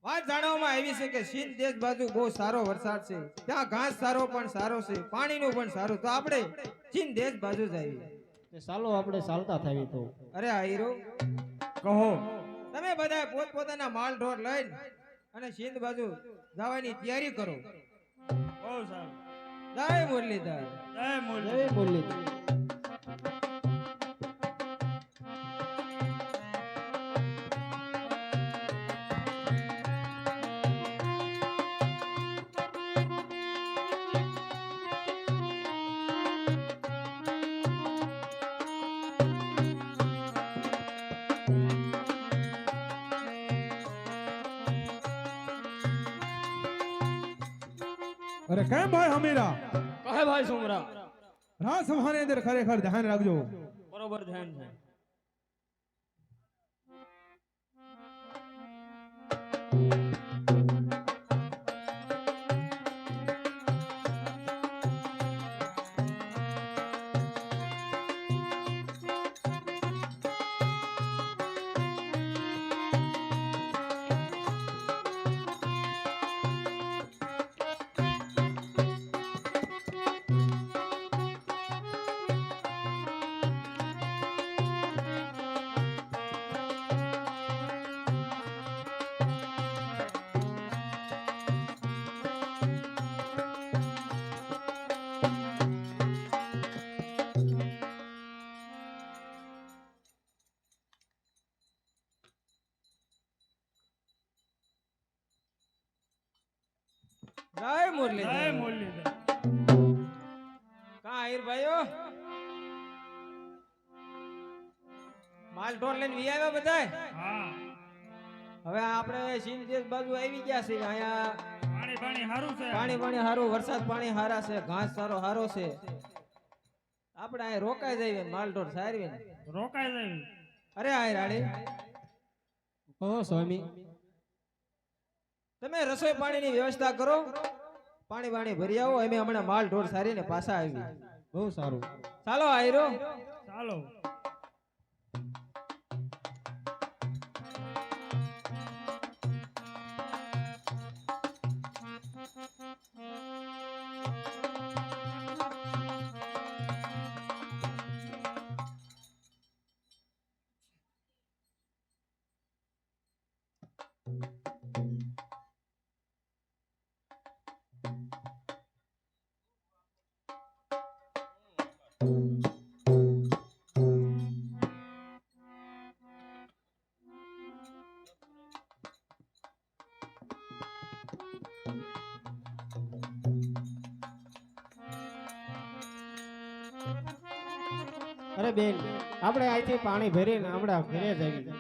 વાત જાણવામાં આવી છે કે ચીન દેશ બાજુ બહુ સારો વરસાદ છે, ત્યાં ઘાસ સારો પણ સારો છે, પાણીનું પણ સારું, તો આપણે ચીન દેશ બાજુ જઈએ. ચાલો આપણે ચાલતા થાવી તો. અરે આયરો કહો. તમે બધા પોતપોતાના માલ ઢોર લઈને અને ચીન બાજુ જવાની તૈયારી કરો. બહુ સારું. જય મુરલીધર. જય મુરલી. જય મુરલીધર. અરે કેમ ભાઈ હમીરા કહે ભાઈ સુમરા. રાત સભાની અંદર ખરેખર ધ્યાન રાખજો. બરોબર ધ્યાન છે. જય મુરલીધર. જય મુરલીધર. કા આયર ભાઈઓ માલ ઢોર લઈને વી આવ્યા બધાય. હા. હવે આપણે ચીન દેશ બાજુ આવી ગયા છે. અહીંયા પાણી પાણી સારું છે. પાણી હારું, વરસાદ પાણી હારા છે, ઘાસ સારો હારો છે. આપણે અહીં રોકાઈ જઈએ, માલ ઢોર સારવી. રોકાઈ જાય. અરે આય રાડી, કહો સ્વામી. તમે રસોઈ પાણીની વ્યવસ્થા કરો, પાણી પાણી ભરી આવો, અમે હમણાં માલ ઢોર સારીને પાછા આવી. બહુ સારું. ચાલો આયરો. ચાલો. અરે બેન, આપણે અહીંથી પાણી ભરીને આપણે ઘરે જઈએ.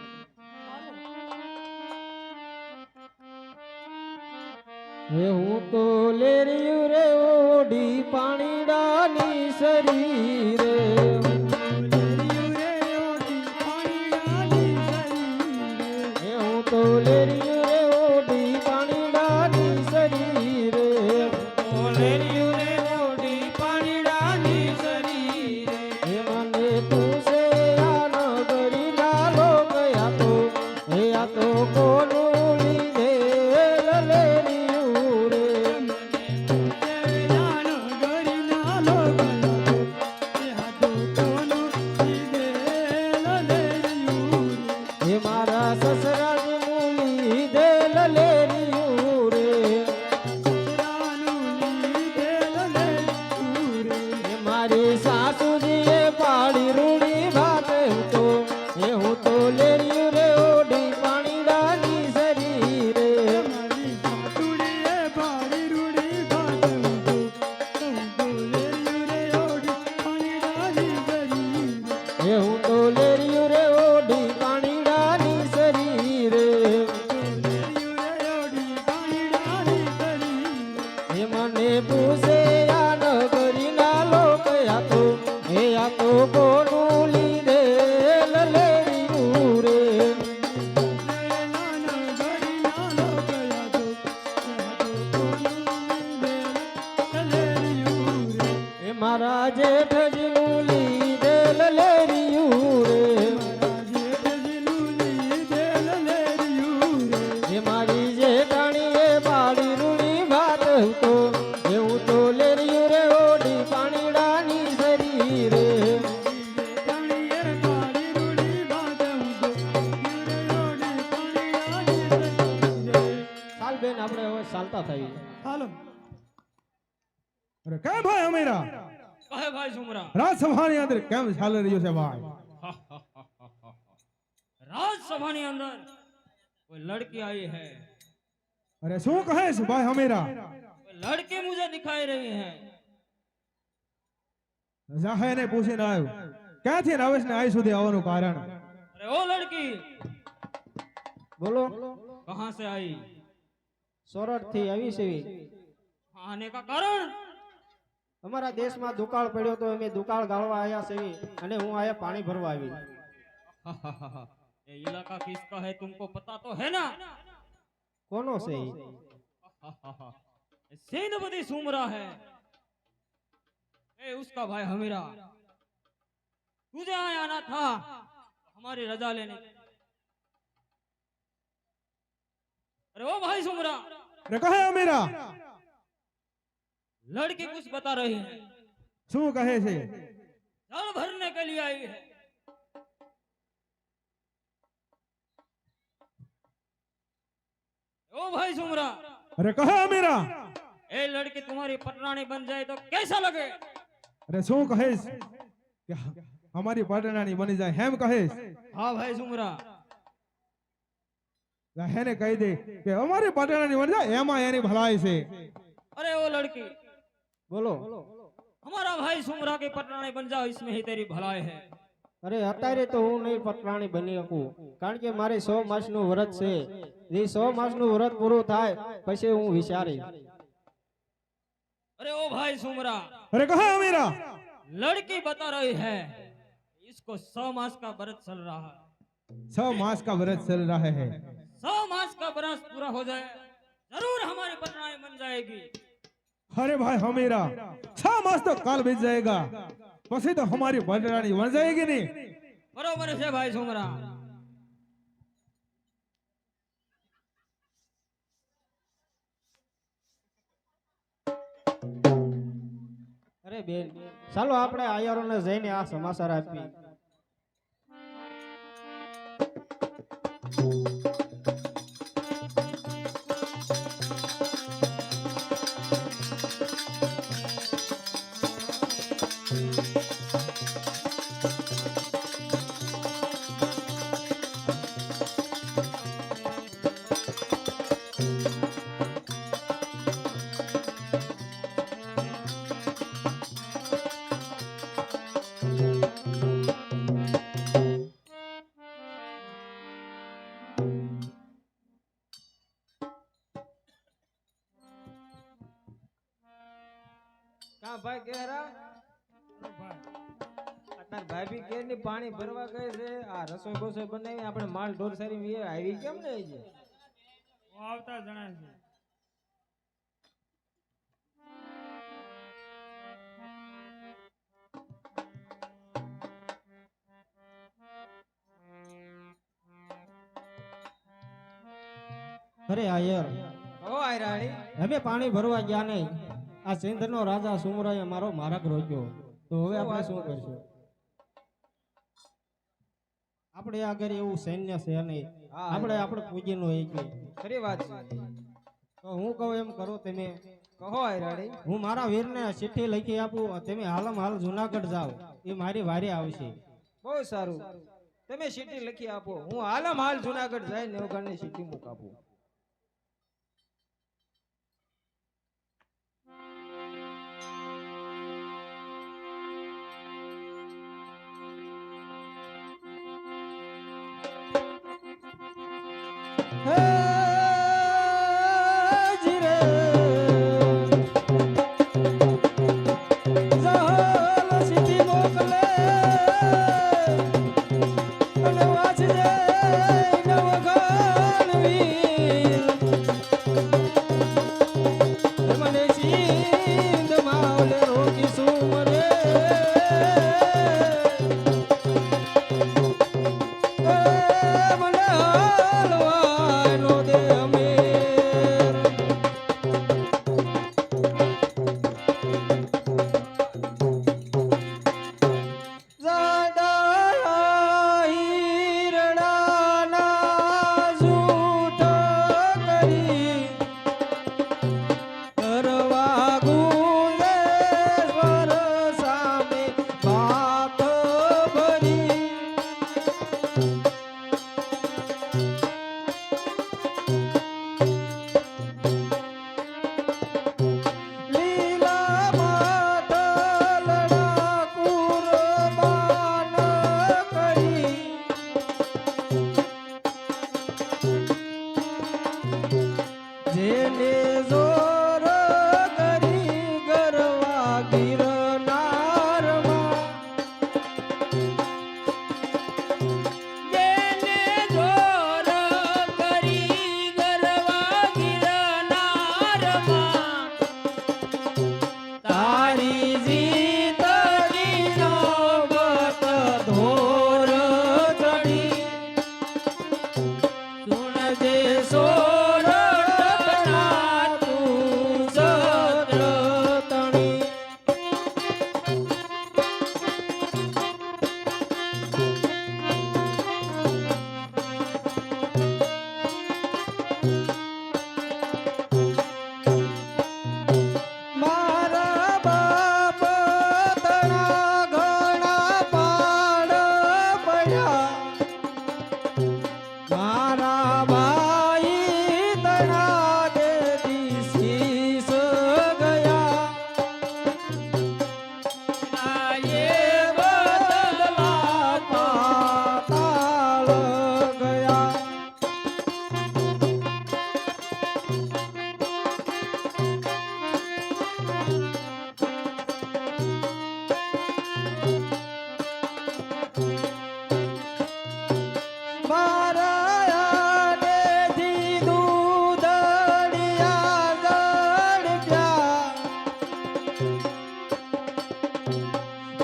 હે હું તો લેરિયું રે ઓડી પાણીડાની શરીરે. હે હું તો લેરિયું રે ઓડી પાણીડાની શરીરે. લેરિયું રે ઓડી પાણીડાની શરીરે. હે મને તું છે આ નગરી ના લોક આ તો, હે આ તો કોનું લીધે લેરિયું રે. હે મારા સસરાનું લીધે લેરિયું રે. હે મારી સાસુજીએ પાડી રૂડી ભાત તો, હે હું તો લેરિયું રે ઓડી પાણીડાની શરીરે. ને આપણે હવે ચાલતા થઈએ. હાલો અરે કેમ ભાઈ અમીરા કહે ભાઈ સુમરા રાજસભાની અંદર કેમ ચાલી રહ્યું છે ભાઈ રાજસભાની અંદર કોઈ લड़की आई है અરે શું કહે છે ભાઈ અમીરા कोई लड़की मुझे दिखाई रही है જાહેને પૂછીને આવ્યો ક્યાંથી રવેશ ને આઈ સુધી આવવાનું કારણ अरे वो लड़की બોલો. कहाँ से आई સોરઠ થી આવી છે. आने का कारण અમારા દેશમાં દુકાળ પડ્યો તો અમે દુકાળ ગાળવા આવ્યા છે અને હું આયા પાણી ભરવા આવી. ये इलाका किसका है तुमको पता तो है ना કોનો છે ઈ? ये सेनापति सुमरा है ए उसका भाई हमीरा तुझे यहाँ आना था हमारी रजा लेने अरे ओ भाई सुमरा અરે કહે અમીરા लड़की कुछ बता रही है શું કહે છે जल भरने के लिए आई है ओ भाई सुमरा અરે કહે અમીરા ए लड़की तुम्हारी पटरानी बन जाए तो कैसा लगे અરે શું કહેશ કે અમારી પાટણાની બની જાય હેમ કહેશ हाँ भाई सुमरा હેને કહી દે કે અમારી પાટણાની બની જાય એમાં એની ભલાઈ છે अरे वो लड़की બોલો. हमारा भाई सुमरा की पटरानी बन जाओ इसमें ही तेरी भलाई है અરે અત્યારે તો હું નહીં પટરાણી બની શકું કારણ કે મારે 100 માસનું વ્રત છે. એ 100 માસનું વ્રત પૂરું થાય પછી હું વિચારી. अरे ओ भाई सुमरा અરે કહે અમીરા लड़की बता रही है इसको 100 मास का व्रत चल रहा है 6 मास का व्रत चल रहा है 100 मास का व्रत पूरा हो जाए जरूर हमारी पटरानी बन जाएगी अरे भाई हमीरा 6 मास तो काल बीत जाएगा પછી તો हमारी पाटणानी बन जाएगी नहीं बरोबर है भाई सुमरा અરે બેન ચાલો આપણે આયરોને જઈને આ સમાચાર આપી. કા ભાઈ કેરા અત્યારે ભાભી કેર ની પાણી ભરવા ગઈ છે આ રસોઈ બસોઈ બનાવી આપણે માલ ઢોર સારી આવી કેમ ને છે वो आवता जણાય છે અરે આયર ઓ આય રાણી અમે પાણી ભરવા ગયા નહીં. આ સિંધનો રાજા સુમરાએ મારો માર્ગ રોક્યો તો હવે આપણે શું કરશું? આપણે આગળ એવું સૈન્ય છે નહીં. આપણે પૂજીનો એક ખરી વાત છે તો હું કહું એમ કરો તમે. કહો આય રાણી હું મારા વીરને ચિઠ્ઠી લખી આપું તમે હાલમ હાલ જુનાગઢ જાઓ એ મારી વારી આવશે. બહુ સારું તમે સીટી લખી આપો હું હાલમ હાલ જુનાગઢ જઈને નવગણની સીટી મૂક આપું મને હાલવાનો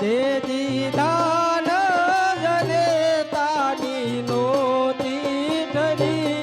તેથી દાન જને તાની નોતી ધરી